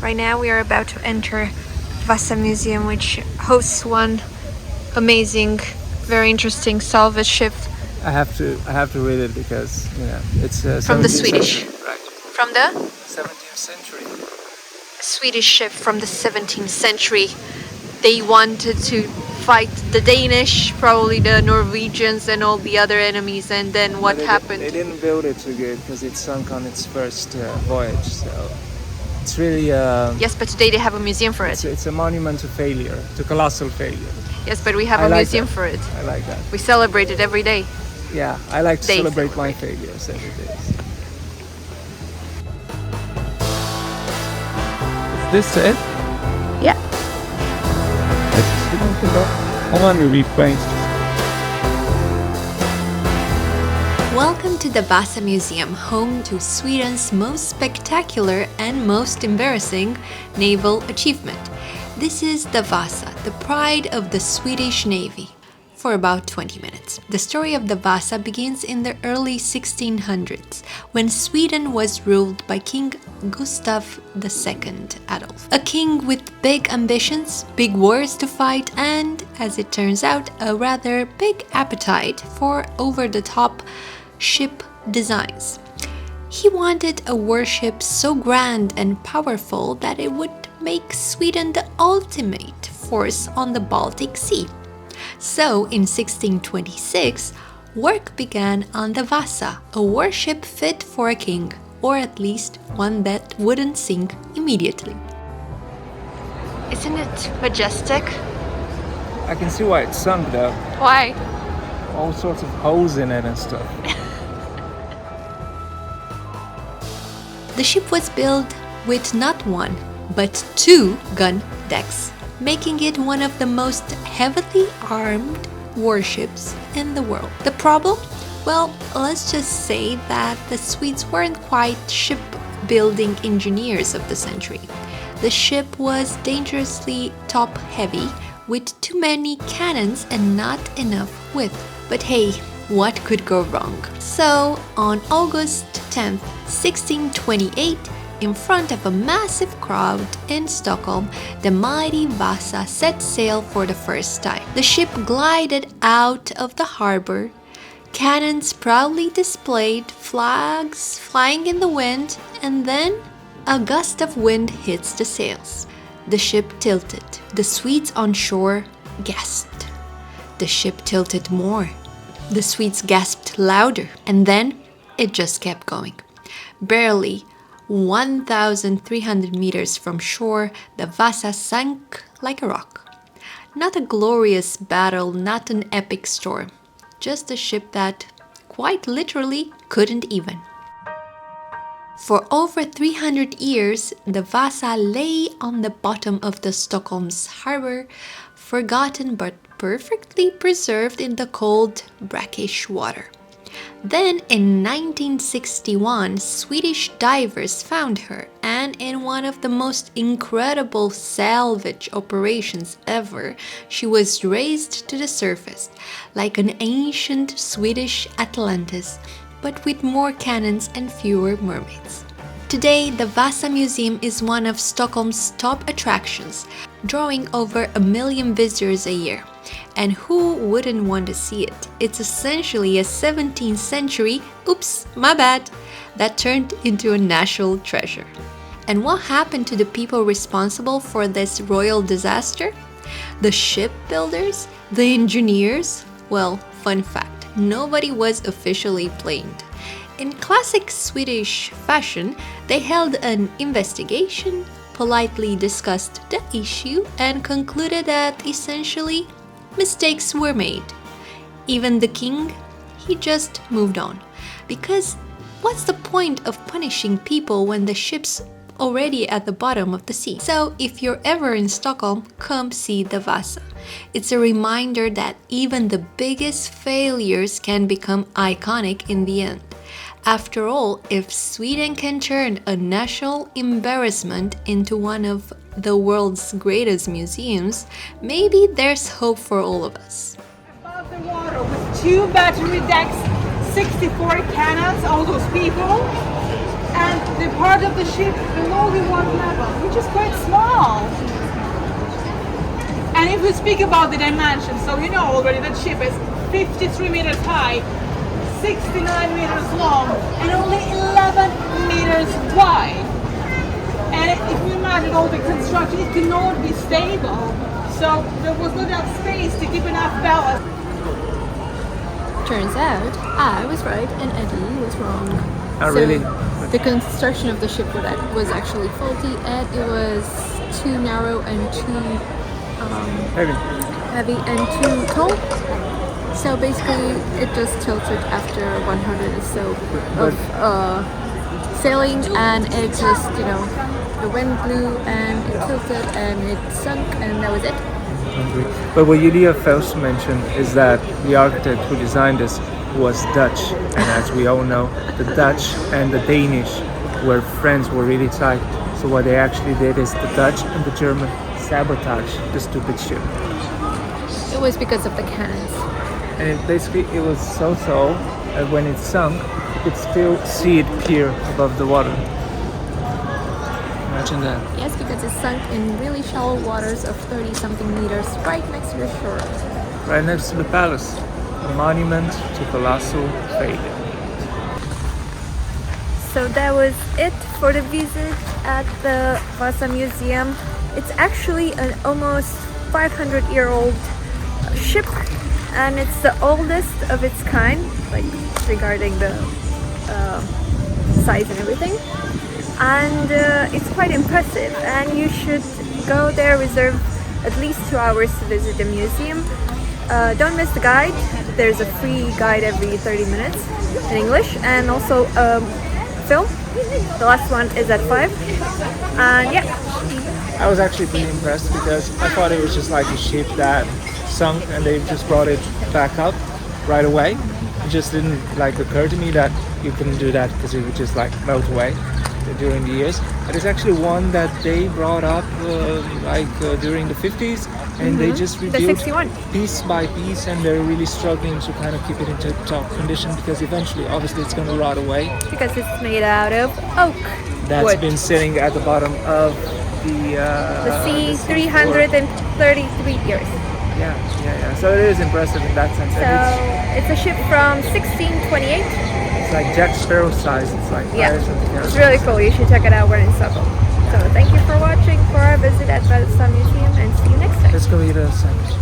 Right now we are about to enter Vasa Museum, which hosts one amazing, very interesting salvage ship. I have to read it because it's From the 17th Swedish. century, right? From the 17th century. Swedish ship from the 17th century. They wanted to fight the Danish, probably the Norwegians and all the other enemies, and then what happened? They didn't build it too good because it sunk on its first voyage, so it's really... Yes, but today they have a museum for it. It's a monument to failure, to colossal failure. Yes, but we have a museum for it. I like that. We celebrate it every day. Yeah, I like to celebrate my failures every day. Is this it? Yeah. Welcome to the Vasa Museum, home to Sweden's most spectacular and most embarrassing naval achievement. This is the Vasa, the pride of the Swedish Navy. For about 20 minutes. The story of the Vasa begins in the early 1600s, when Sweden was ruled by King Gustav II Adolf. A king with big ambitions, big wars to fight, and, as it turns out, a rather big appetite for over-the-top ship designs. He wanted a warship so grand and powerful that it would make Sweden the ultimate force on the Baltic Sea. So, in 1626, work began on the Vasa, a warship fit for a king, or at least one that wouldn't sink immediately. Isn't it majestic? I can see why it sunk though. Why? All sorts of holes in it and stuff. The ship was built with not one, but two gun decks, making it one of the most heavily armed warships in the world. The problem? Well, let's just say that the Swedes weren't quite shipbuilding engineers of the century. The ship was dangerously top-heavy, with too many cannons and not enough width. But hey, what could go wrong? So, on August 10th, 1628, in front of a massive crowd in Stockholm, the mighty Vasa set sail for the first time. The ship glided out of the harbor, cannons proudly displayed, flags flying in the wind, and then a gust of wind hits the sails. The ship tilted. The Swedes on shore gasped. The ship tilted more. The Swedes gasped louder, and then it just kept going. Barely 1,300 meters from shore, the Vasa sank like a rock. Not a glorious battle, not an epic storm. Just a ship that, quite literally, couldn't even. For over 300 years, the Vasa lay on the bottom of the Stockholm's harbor, forgotten but perfectly preserved in the cold, brackish water. Then, in 1961, Swedish divers found her, and in one of the most incredible salvage operations ever, she was raised to the surface, like an ancient Swedish Atlantis, but with more cannons and fewer mermaids. Today, the Vasa Museum is one of Stockholm's top attractions, drawing over 1 million visitors a year. And who wouldn't want to see it? It's essentially a 17th century, oops, my bad, that turned into a national treasure. And what happened to the people responsible for this royal disaster? The shipbuilders? The engineers? Well, fun fact, nobody was officially blamed. In classic Swedish fashion, they held an investigation, politely discussed the issue, and concluded that essentially mistakes were made. Even the king, he just moved on. Because what's the point of punishing people when the ship's already at the bottom of the sea? So if you're ever in Stockholm, come see the Vasa. It's a reminder that even the biggest failures can become iconic in the end. After all, if Sweden can turn a national embarrassment into one of the world's greatest museums, maybe there's hope for all of us. Above the water with 2 battery decks, 64 cannons, all those people, and the part of the ship below the water level, which is quite small. And if we speak about the dimensions, so you know already that ship is 53 meters high, 69 meters long, and only 11 meters wide. And if you imagine all the construction, it cannot be stable. So there was not enough space to keep enough ballast. Turns out I was right and Eddie was wrong. Oh, really? The construction of the ship was actually faulty, and it was too narrow and too heavy and too tall. So basically, it just tilted after 100 or so of sailing, and it just, the wind blew and it tilted and it sunk, and that was it. But what Julia fails to mention is that the architect who designed this was Dutch, and as we all know, the Dutch and the Danish were friends, were really tight. So what they actually did is the Dutch and the German sabotaged the stupid ship. It was because of the cannons. And it was so tall that when it sunk, you could still see it peer above the water. Imagine that. Yes, because it sunk in really shallow waters of 30-something meters right next to the shore. Right next to the palace, a monument to colossal failure. So that was it for the visit at the Vasa Museum. It's actually an almost 500-year-old ship, and it's the oldest of its kind, like regarding the size and everything. And it's quite impressive, and you should go there, reserve at least 2 hours to visit the museum. Don't miss the guide. There's a free guide every 30 minutes in English, and also film. The last one is at 5. And yeah. I was actually pretty impressed because I thought it was just like a ship that sunk and they just brought it back up right away. It just didn't occur to me that you couldn't do that because it would just melt away during the years. But it's actually one that they brought up during the 50s, and they just rebuilt piece by piece, and they're really struggling to kind of keep it in tip-top condition because eventually obviously it's going to rot away. Because it's made out of oak That's been sitting at the bottom of the sea 333 years. Yeah. So it is impressive in that sense. So it's a ship from 1628. It's like Jack Sparrow size. It's like It's really cool. You should check it out. We're in Stockholm. So thank you for watching for our visit at Vasa Museum, and see you next time. Let's go eat a sandwich.